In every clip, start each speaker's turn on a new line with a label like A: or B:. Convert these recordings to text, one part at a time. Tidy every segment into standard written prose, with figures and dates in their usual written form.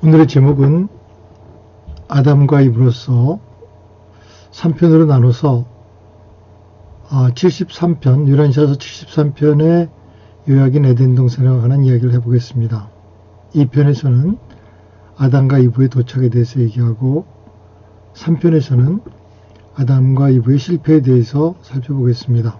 A: 오늘의 제목은 아담과 이브로서 3편으로 나눠서 73편, 요란시아서 73편의 요약인 에덴 동산에 관한 이야기를 해보겠습니다. 이 편에서는 아담과 이브의 도착에 대해서 얘기하고 3편에서는 아담과 이브의 실패에 대해서 살펴보겠습니다.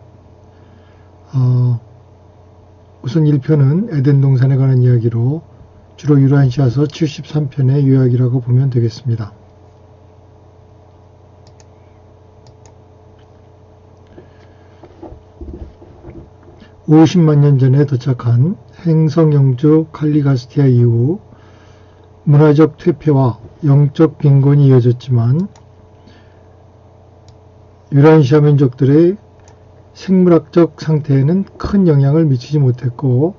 A: 우선 1편은 에덴 동산에 관한 이야기로 주로 요란시아서 73편의 요약이라고 보면 되겠습니다. (50만 년) 전에 도착한 행성 영주 칼리가스티아 이후 문화적 퇴폐와 영적 빈곤이 이어졌지만 요란시아 민족들의 생물학적 상태에는 큰 영향을 미치지 못했고,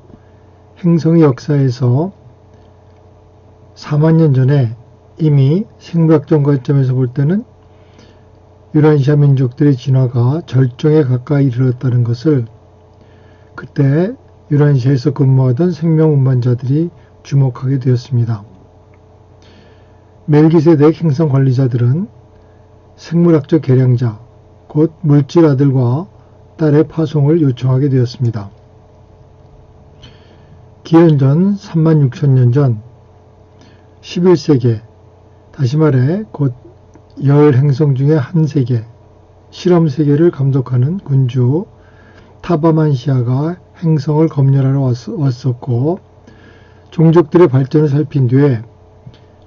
A: 행성의 역사에서 4만 년 전에 이미 생물학적 관점에서 볼 때는 요란시아 민족들의 진화가 절정에 가까이 이르렀다는 것을 그때 요란시아에서 근무하던 생명 운반자들이 주목하게 되었습니다. 멜기세덱 행성 관리자들은 생물학적 계량자, 곧 물질 아들과 딸의 파송을 요청하게 되었습니다. 기원전 36,000년 전 11세계, 다시 말해 곧 10행성 중에 한 세계, 실험세계를 감독하는 군주 타바만시아가 행성을 검열하러 왔었고, 종족들의 발전을 살핀 뒤에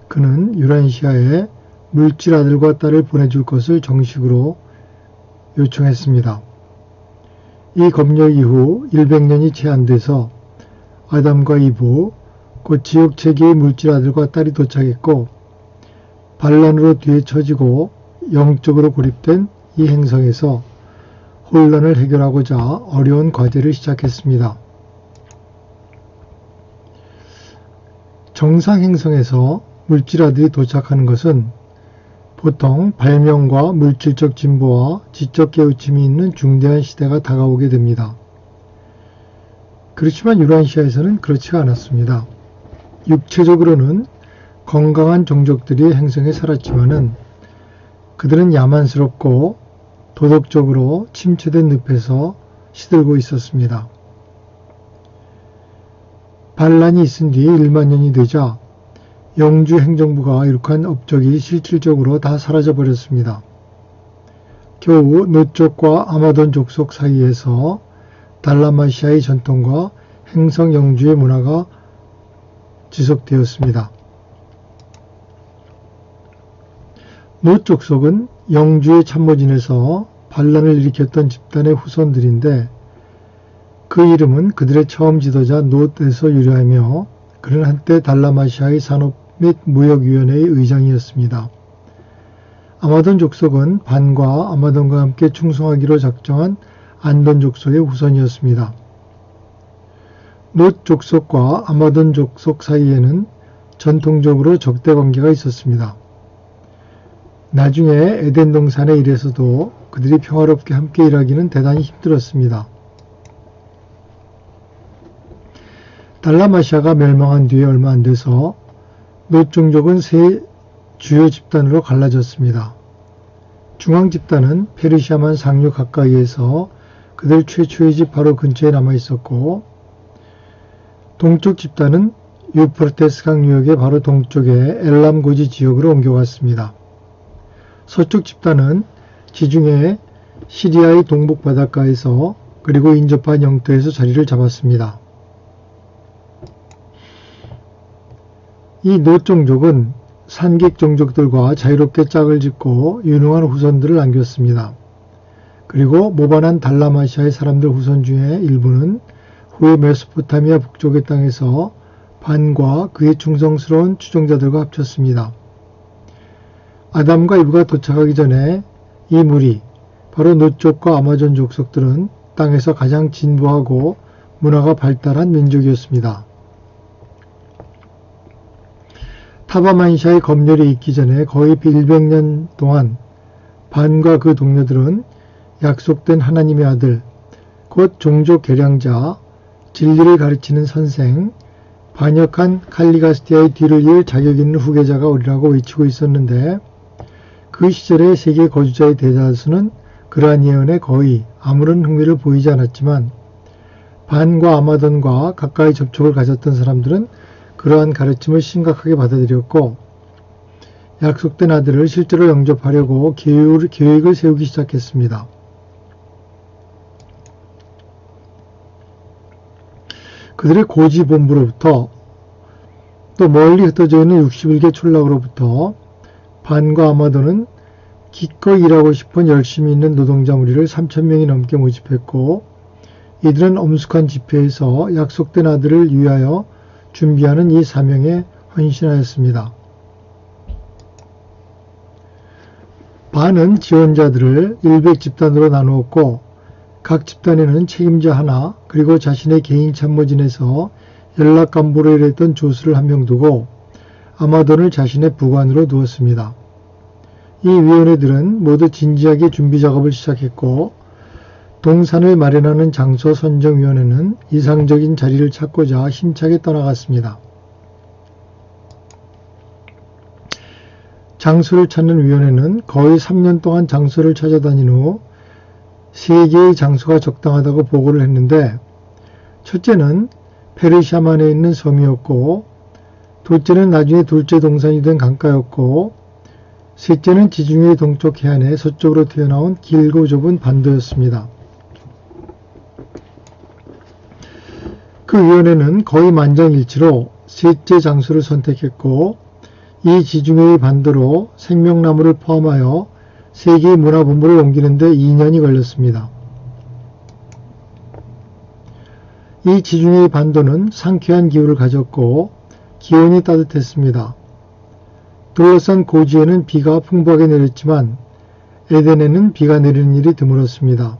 A: 그는 요란시아에 물질 아들과 딸을 보내줄 것을 정식으로 요청했습니다. 이 검열 이후 100년이 채 안 돼서 아담과 이브, 곧 지옥체계의 물질 아들과 딸이 도착했고, 반란으로 뒤에 처지고 영적으로 고립된 이 행성에서 혼란을 해결하고자 어려운 과제를 시작했습니다. 정상 행성에서 물질 아들이 도착하는 것은 보통 발명과 물질적 진보와 지적 깨우침이 있는 중대한 시대가 다가오게 됩니다. 그렇지만 요란시아에서는 그렇지가 않았습니다. 육체적으로는 건강한 종족들이 행성에 살았지만은 그들은 야만스럽고 도덕적으로 침체된 늪에서 시들고 있었습니다. 반란이 있은 뒤 1만 년이 되자 영주 행정부가 이룩한 업적이 실질적으로 다 사라져버렸습니다. 겨우 노족과 아마돈 족속 사이에서 달라마시아의 전통과 행성 영주의 문화가 지속되었습니다. 노족속은 영주의 참모진에서 반란을 일으켰던 집단의 후손들인데, 그 이름은 그들의 처음 지도자 놋에서 유래하며 그는 한때 달라마시아의 산업 및 무역위원회의 의장이었습니다. 아마돈 족속은 반과 아마돈과 함께 충성하기로 작정한 안돈 족속의 후손이었습니다. 놋 족속과 아마돈 족속 사이에는 전통적으로 적대 관계가 있었습니다. 나중에 에덴 동산의 일에서도 그들이 평화롭게 함께 일하기는 대단히 힘들었습니다. 달라마시아가 멸망한 뒤에 얼마 안 돼서 놋 종족은 세 주요 집단으로 갈라졌습니다. 중앙 집단은 페르시아만 상류 가까이에서 그들 최초의 집 바로 근처에 남아 있었고, 동쪽 집단은 유프라테스 강 유역의 바로 동쪽의 엘람 고지 지역으로 옮겨갔습니다. 서쪽 집단은 지중해 시리아의 동북 바닷가에서 그리고 인접한 영토에서 자리를 잡았습니다. 이 놋 종족은 산객 종족들과 자유롭게 짝을 짓고 유능한 후손들을 남겼습니다. 그리고 모반한 달라마시아의 사람들 후손 중에 일부는 후에 메소포타미아 북쪽의 땅에서 반과 그의 충성스러운 추종자들과 합쳤습니다. 아담과 이브가 도착하기 전에 이 무리, 바로 놋족과 아마존 족속들은 땅에서 가장 진보하고 문화가 발달한 민족이었습니다. 타바만시아의 검열이 있기 전에 거의 100년 동안 반과 그 동료들은 약속된 하나님의 아들, 곧 종족 계량자, 진리를 가르치는 선생, 반역한 칼리가스티아의 뒤를 이을 자격 있는 후계자가 오리라고 외치고 있었는데 그 시절의 세계 거주자의 대다수는 그러한 예언에 거의 아무런 흥미를 보이지 않았지만 반과 아마돈과 가까이 접촉을 가졌던 사람들은 그러한 가르침을 심각하게 받아들였고 약속된 아들을 실제로 영접하려고 계획을 세우기 시작했습니다. 그들의 고지본부로부터 또 멀리 흩어져 있는 61개 촌락으로부터 반과 아마돈은 기꺼이 일하고 싶은 열심히 있는 노동자 무리를 3,000명이 넘게 모집했고 이들은 엄숙한 집회에서 약속된 아들을 위하여 준비하는 이 사명에 헌신하였습니다. 반은 지원자들을 100집단으로 나누었고 각 집단에는 책임자 하나 그리고 자신의 개인 참모진에서 연락간부로 일했던 조수를 한 명 두고 아마돈을 자신의 부관으로 두었습니다. 이 위원회들은 모두 진지하게 준비 작업을 시작했고 동산을 마련하는 장소 선정위원회는 이상적인 자리를 찾고자 힘차게 떠나갔습니다. 장소를 찾는 위원회는 거의 3년 동안 장소를 찾아다닌 후 3개의 장소가 적당하다고 보고를 했는데 첫째는 페르시아만에 있는 섬이었고 둘째는 나중에 둘째 동산이 된 강가였고 셋째는 지중해 동쪽 해안의 서쪽으로 튀어나온 길고 좁은 반도였습니다. 그 위원회는 거의 만장일치로 셋째 장소를 선택했고 이 지중해의 반도로 생명나무를 포함하여 세계의 문화본부를 옮기는 데 2년이 걸렸습니다. 이 지중해의 반도는 상쾌한 기후를 가졌고 기온이 따뜻했습니다. 둘러싼 고지에는 비가 풍부하게 내렸지만 에덴에는 비가 내리는 일이 드물었습니다.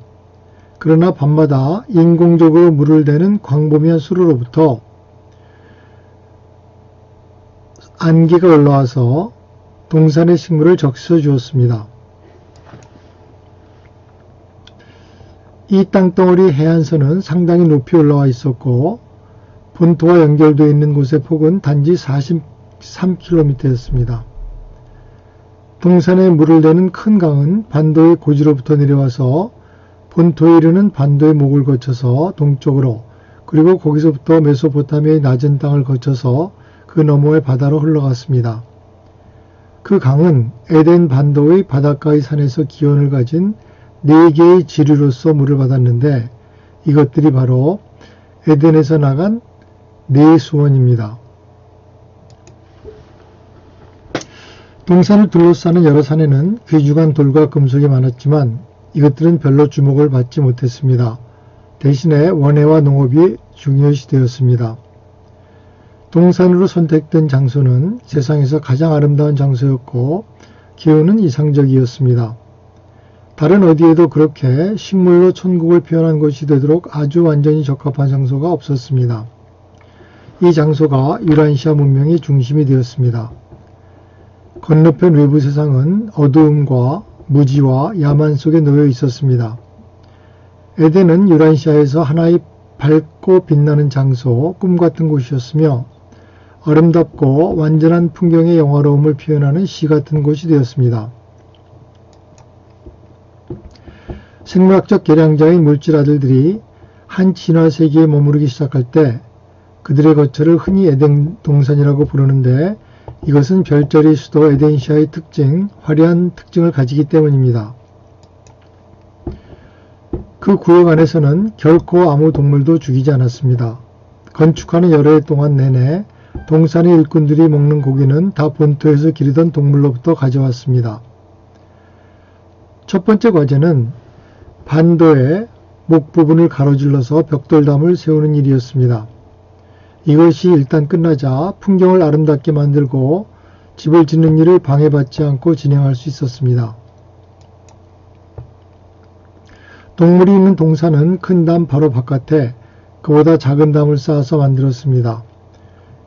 A: 그러나 밤마다 인공적으로 물을 대는 광범위한 수로로부터 안개가 올라와서 동산의 식물을 적셔 주었습니다. 이 땅덩어리 해안선은 상당히 높이 올라와 있었고 본토와 연결되어 있는 곳의 폭은 단지 43km였습니다. 동산에 물을 대는 큰 강은 반도의 고지로부터 내려와서 본토에 이르는 반도의 목을 거쳐서 동쪽으로 그리고 거기서부터 메소포타미아의 낮은 땅을 거쳐서 그 너머의 바다로 흘러갔습니다. 그 강은 에덴 반도의 바닷가의 산에서 기원을 가진 4개의 지류로서 물을 받았는데 이것들이 바로 에덴에서 나간 4수원입니다. 동산을 둘러싸는 여러 산에는 귀중한 돌과 금속이 많았지만 이것들은 별로 주목을 받지 못했습니다. 대신에 원해와 농업이 중요시 되었습니다. 동산으로 선택된 장소는 세상에서 가장 아름다운 장소였고 기후는 이상적이었습니다. 다른 어디에도 그렇게 식물로 천국을 표현한 곳이 되도록 아주 완전히 적합한 장소가 없었습니다. 이 장소가 유란시아 문명의 중심이 되었습니다. 건너편 외부 세상은 어두움과 무지와 야만 속에 놓여 있었습니다. 에덴은 유란시아에서 하나의 밝고 빛나는 장소, 꿈 같은 곳이었으며 아름답고 완전한 풍경의 영화로움을 표현하는 시 같은 곳이 되었습니다. 생물학적 계량자인 물질 아들들이 한 진화 세계에 머무르기 시작할 때 그들의 거처를 흔히 에덴 동산이라고 부르는데 이것은 별자리 수도 에덴시아의 화려한 특징을 가지기 때문입니다. 그 구역 안에서는 결코 아무 동물도 죽이지 않았습니다. 건축하는 여러 해 동안 내내 동산의 일꾼들이 먹는 고기는 다 본토에서 기르던 동물로부터 가져왔습니다. 첫 번째 과제는 반도의 목 부분을 가로질러서 벽돌담을 세우는 일이었습니다. 이것이 일단 끝나자 풍경을 아름답게 만들고 집을 짓는 일을 방해받지 않고 진행할 수 있었습니다. 동물이 있는 동산은 큰 담 바로 바깥에 그보다 작은 담을 쌓아서 만들었습니다.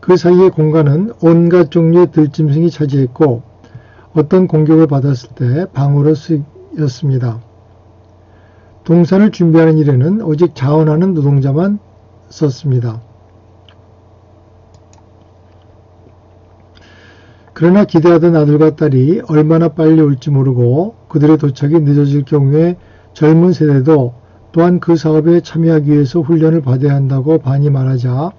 A: 그 사이의 공간은 온갖 종류의 들짐승이 차지했고 어떤 공격을 받았을 때 방어로 쓰였습니다. 동산을 준비하는 일에는 오직 자원하는 노동자만 썼습니다. 그러나 기대하던 아들과 딸이 얼마나 빨리 올지 모르고 그들의 도착이 늦어질 경우에 젊은 세대도 또한 그 사업에 참여하기 위해서 훈련을 받아야 한다고 반이 말하자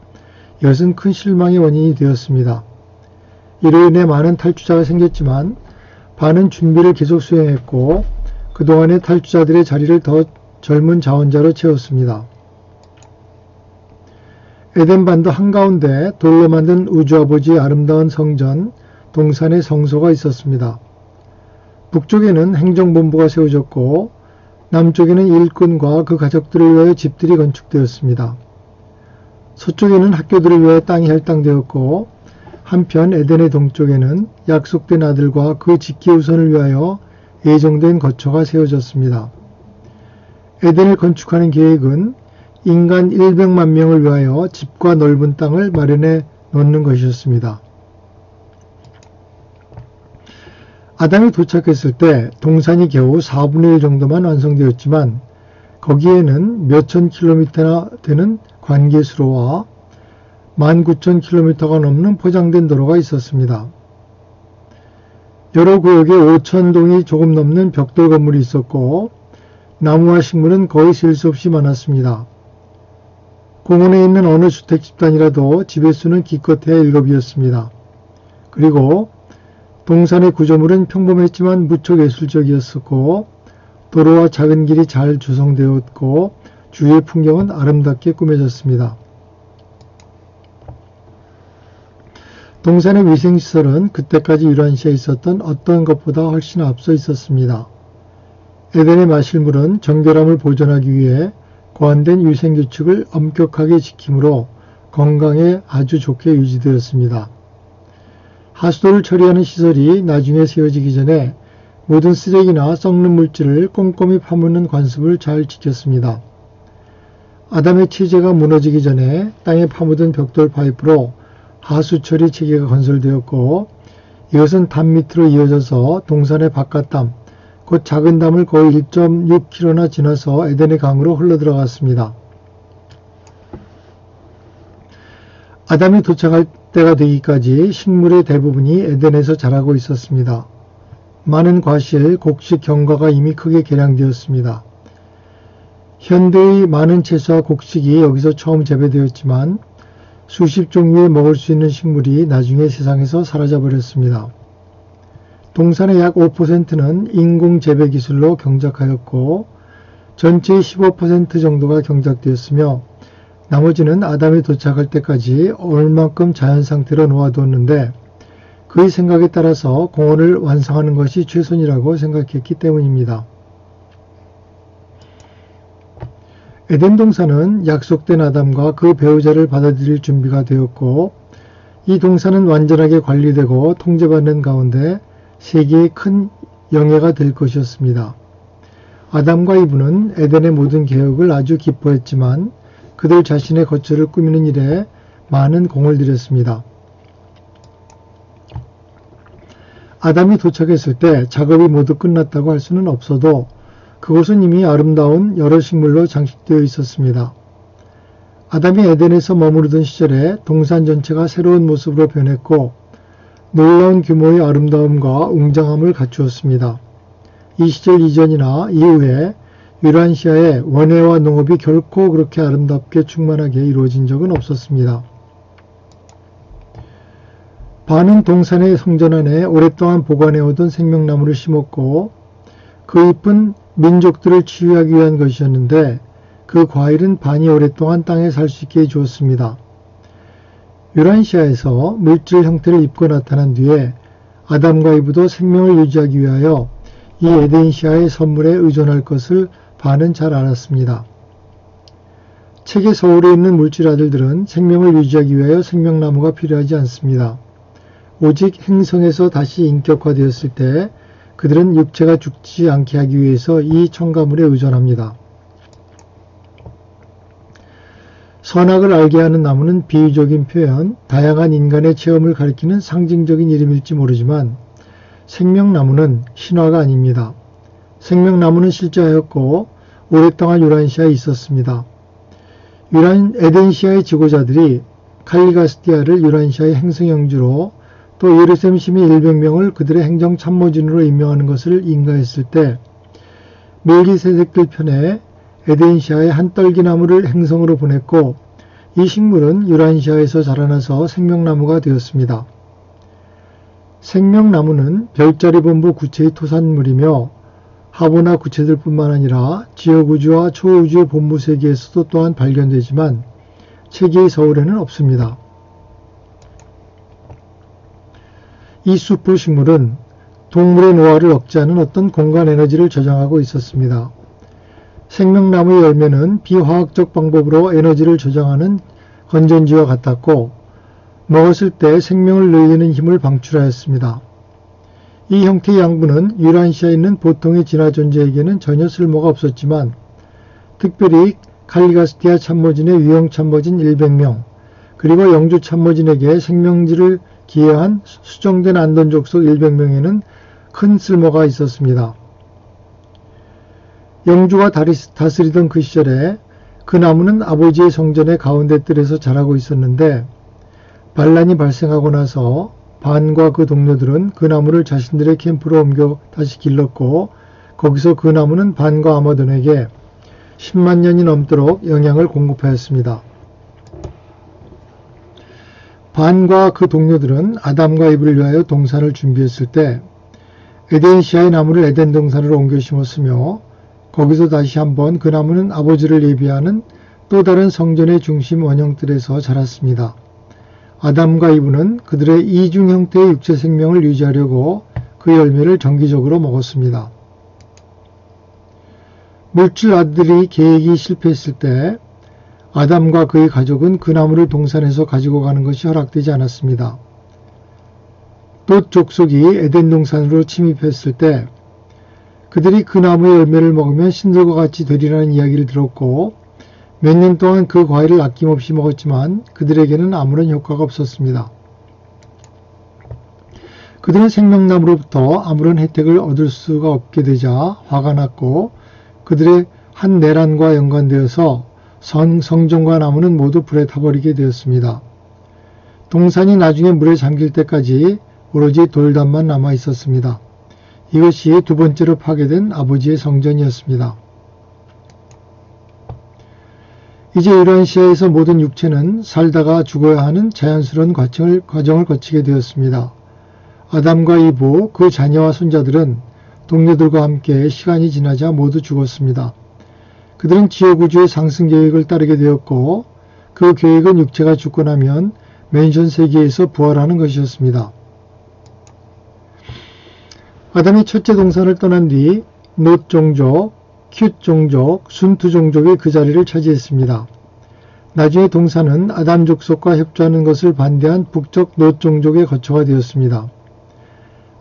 A: 이것은 큰 실망의 원인이 되었습니다. 이로 인해 많은 탈주자가 생겼지만 반은 준비를 계속 수행했고 그동안의 탈주자들의 자리를 더 젊은 자원자로 채웠습니다. 에덴반도 한가운데 돌로 만든 우주아버지의 아름다운 성전 동산의 성소가 있었습니다. 북쪽에는 행정본부가 세워졌고 남쪽에는 일꾼과 그 가족들을 위하여 집들이 건축되었습니다. 서쪽에는 학교들을 위하여 땅이 할당되었고 한편 에덴의 동쪽에는 약속된 아들과 그 직계우선을 위하여 예정된 거처가 세워졌습니다. 에덴을 건축하는 계획은 인간 100만 명을 위하여 집과 넓은 땅을 마련해 놓는 것이었습니다. 아담이 도착했을 때 동산이 겨우 4분의 1 정도만 완성되었지만 거기에는 몇천 킬로미터나 되는 관계수로와 19,000킬로미터가 넘는 포장된 도로가 있었습니다. 여러 구역에 5,000동이 조금 넘는 벽돌 건물이 있었고 나무와 식물은 거의 셀 수 없이 많았습니다. 공원에 있는 어느 주택 집단이라도 집의 수는 기껏해야 7이었습니다. 그리고 동산의 구조물은 평범했지만 무척 예술적이었고 도로와 작은 길이 잘 조성되었고 주위의 풍경은 아름답게 꾸며졌습니다. 동산의 위생시설은 그때까지 유란시아에 있었던 어떤 것보다 훨씬 앞서 있었습니다. 에덴의 마실 물은 정결함을 보존하기 위해 고안된 위생규칙을 엄격하게 지킴으로 건강에 아주 좋게 유지되었습니다. 하수도를 처리하는 시설이 나중에 세워지기 전에 모든 쓰레기나 썩는 물질을 꼼꼼히 파묻는 관습을 잘 지켰습니다. 아담의 체제가 무너지기 전에 땅에 파묻은 벽돌 파이프로 하수 처리 체계가 건설되었고 이것은 담 밑으로 이어져서 동산의 바깥담, 곧 작은 담을 거의 1.6km나 지나서 에덴의 강으로 흘러들어갔습니다. 아담이 도착할 때가 되기까지 식물의 대부분이 에덴에서 자라고 있었습니다. 많은 과실, 곡식, 경과가 이미 크게 개량되었습니다. 현대의 많은 채소와 곡식이 여기서 처음 재배되었지만 수십 종류의 먹을 수 있는 식물이 나중에 세상에서 사라져버렸습니다. 동산의 약 5%는 인공 재배 기술로 경작하였고 전체의 15% 정도가 경작되었으며 나머지는 아담이 도착할 때까지 얼만큼 자연 상태로 놓아두었는데 그의 생각에 따라서 공원을 완성하는 것이 최선이라고 생각했기 때문입니다. 에덴 동산은 약속된 아담과 그 배우자를 받아들일 준비가 되었고 이 동산은 완전하게 관리되고 통제받는 가운데 세계의 큰 영예가 될 것이었습니다. 아담과 이브는 에덴의 모든 개혁을 아주 기뻐했지만 그들 자신의 거처를 꾸미는 일에 많은 공을 들였습니다. 아담이 도착했을 때 작업이 모두 끝났다고 할 수는 없어도 그곳은 이미 아름다운 여러 식물로 장식되어 있었습니다. 아담이 에덴에서 머무르던 시절에 동산 전체가 새로운 모습으로 변했고 놀라운 규모의 아름다움과 웅장함을 갖추었습니다. 이 시절 이전이나 이후에 유란시아의 원해와 농업이 결코 그렇게 아름답게 충만하게 이루어진 적은 없었습니다. 반은 동산의 성전 안에 오랫동안 보관해오던 생명나무를 심었고 그 잎은 민족들을 치유하기 위한 것이었는데 그 과일은 반이 오랫동안 땅에 살 수 있게 해주었습니다. 유란시아에서 물질 형태를 입고 나타난 뒤에 아담과 이브도 생명을 유지하기 위하여 이 에덴시아의 선물에 의존할 것을 반은 잘 알았습니다. 책의 서울에 있는 물질 아들들은 생명을 유지하기 위하여 생명나무가 필요하지 않습니다. 오직 행성에서 다시 인격화되었을 때 그들은 육체가 죽지 않게 하기 위해서 이 첨가물에 의존합니다. 선악을 알게 하는 나무는 비유적인 표현, 다양한 인간의 체험을 가리키는 상징적인 이름일지 모르지만 생명나무는 신화가 아닙니다. 생명나무는 실제하였고 오랫동안 유란시아에 있었습니다. 에덴시아의 지도자들이 칼리가스티아를 유란시아의 행성영주로 또 예루살렘 시민 100명을 그들의 행정 참모진으로 임명하는 것을 인가했을 때 멜기세덱들 편에 에덴시아의 한 떨기나무를 행성으로 보냈고 이 식물은 유란시아에서 자라나서 생명나무가 되었습니다. 생명나무는 별자리 본부 구체의 토산물이며 하보나 구체들 뿐만 아니라 지역우주와 초우주의 본부 세계에서도 또한 발견되지만 세계의 서울에는 없습니다. 이 수포식물은 동물의 노화를 억제하는 어떤 공간 에너지를 저장하고 있었습니다. 생명나무의 열매는 비화학적 방법으로 에너지를 저장하는 건전지와 같았고 먹었을 때 생명을 늘리는 힘을 방출하였습니다. 이 형태의 양분은 유란시아에 있는 보통의 진화 존재에게는 전혀 쓸모가 없었지만 특별히 칼리가스티아 참모진의 위형 참모진 100명 그리고 영주 참모진에게 생명질을 기여한 수정된 안돈 족속 100명에는 큰 쓸모가 있었습니다. 영주가 다스리던 그 시절에 그 나무는 아버지의 성전의 가운데 뜰에서 자라고 있었는데 반란이 발생하고 나서 반과 그 동료들은 그 나무를 자신들의 캠프로 옮겨 다시 길렀고 거기서 그 나무는 반과 아마돈에게 10만 년이 넘도록 영향을 공급하였습니다. 반과 그 동료들은 아담과 이브를 위하여 동산을 준비했을 때 에덴시아의 나무를 에덴 동산으로 옮겨 심었으며 거기서 다시 한번 그 나무는 아버지를 예비하는 또 다른 성전의 중심 원형뜰에서 자랐습니다. 아담과 이브는 그들의 이중 형태의 육체 생명을 유지하려고 그 열매를 정기적으로 먹었습니다. 물질 아들이 계획이 실패했을 때 아담과 그의 가족은 그 나무를 동산에서 가지고 가는 것이 허락되지 않았습니다. 롯 족속이 에덴 동산으로 침입했을 때 그들이 그 나무의 열매를 먹으면 신들과 같이 되리라는 이야기를 들었고 몇 년 동안 그 과일을 아낌없이 먹었지만 그들에게는 아무런 효과가 없었습니다. 그들은 생명나무로부터 아무런 혜택을 얻을 수가 없게 되자 화가 났고 그들의 한 내란과 연관되어서 성전과 나무는 모두 불에 타버리게 되었습니다. 동산이 나중에 물에 잠길 때까지 오로지 돌담만 남아 있었습니다. 이것이 두 번째로 파괴된 아버지의 성전이었습니다. 이제 유란시아에서 모든 육체는 살다가 죽어야 하는 자연스러운 과정을 거치게 되었습니다. 아담과 이브, 그 자녀와 손자들은 동료들과 함께 시간이 지나자 모두 죽었습니다. 그들은 지옥우주의 상승 계획을 따르게 되었고 그 계획은 육체가 죽고 나면 맨션 세계에서 부활하는 것이었습니다. 아담이 첫째 동산을 떠난 뒤 롯 종족, 큐 종족, 순투 종족이 그 자리를 차지했습니다. 나중에 동산은 아담 족속과 협조하는 것을 반대한 북쪽 롯 종족의 거처가 되었습니다.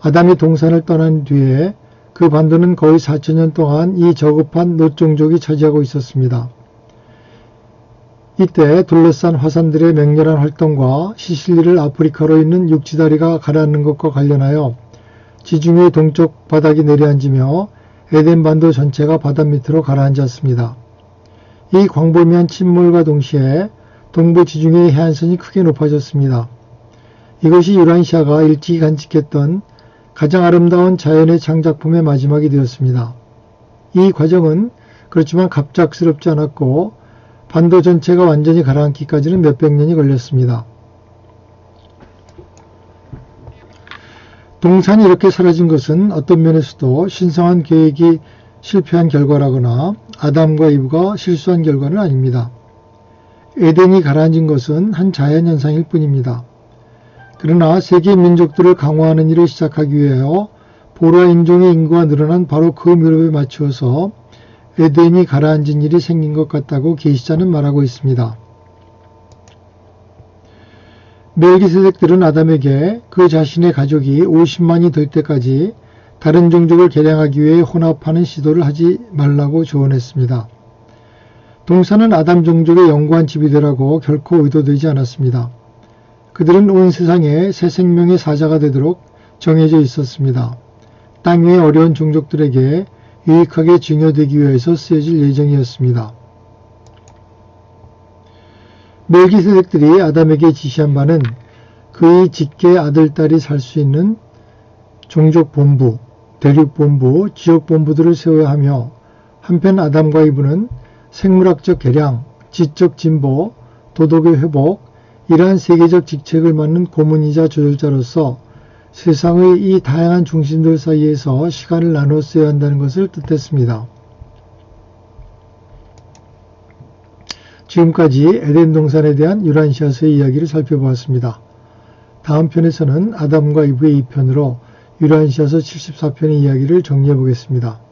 A: 아담이 동산을 떠난 뒤에 그 반도는 거의 4,000년 동안 이 저급한 롯 종족이 차지하고 있었습니다. 이때 둘러싼 화산들의 맹렬한 활동과 시실리를 아프리카로 있는 육지다리가 가라앉는 것과 관련하여 지중해 동쪽 바닥이 내려앉으며 에덴 반도 전체가 바다 밑으로 가라앉았습니다. 이 광범위한 침몰과 동시에 동부 지중해의 해안선이 크게 높아졌습니다. 이것이 유란시아가 일찍이 간직했던 가장 아름다운 자연의 창작품의 마지막이 되었습니다. 이 과정은 그렇지만 갑작스럽지 않았고 반도 전체가 완전히 가라앉기까지는 몇백 년이 걸렸습니다. 동산이 이렇게 사라진 것은 어떤 면에서도 신성한 계획이 실패한 결과라거나 아담과 이브가 실수한 결과는 아닙니다. 에덴이 가라앉은 것은 한 자연현상일 뿐입니다. 그러나 세계 민족들을 강화하는 일을 시작하기 위하여 보라 인종의 인구가 늘어난 바로 그 무렵에 맞추어서 에덴이 가라앉은 일이 생긴 것 같다고 계시자는 말하고 있습니다. 멜기세덱들은 아담에게 그 자신의 가족이 50만이 될 때까지 다른 종족을 개량하기 위해 혼합하는 시도를 하지 말라고 조언했습니다. 동산은 아담 종족의 영구한 집이 되라고 결코 의도되지 않았습니다. 그들은 온 세상에 새 생명의 사자가 되도록 정해져 있었습니다. 땅 위의 어려운 종족들에게 유익하게 증여되기 위해서 쓰여질 예정이었습니다. 멜기세덱들이 아담에게 지시한 바는 그의 직계 아들딸이 살 수 있는 종족본부, 대륙본부, 지역본부들을 세워야 하며 한편 아담과 이브는 생물학적 개량, 지적 진보, 도덕의 회복, 이러한 세계적 직책을 맡는 고문이자 조절자로서 세상의 이 다양한 중심들 사이에서 시간을 나누어 써야 한다는 것을 뜻했습니다. 지금까지 에덴 동산에 대한 유란시아서의 이야기를 살펴보았습니다. 다음 편에서는 아담과 이브의 2편으로 유란시아서 74편의 이야기를 정리해 보겠습니다.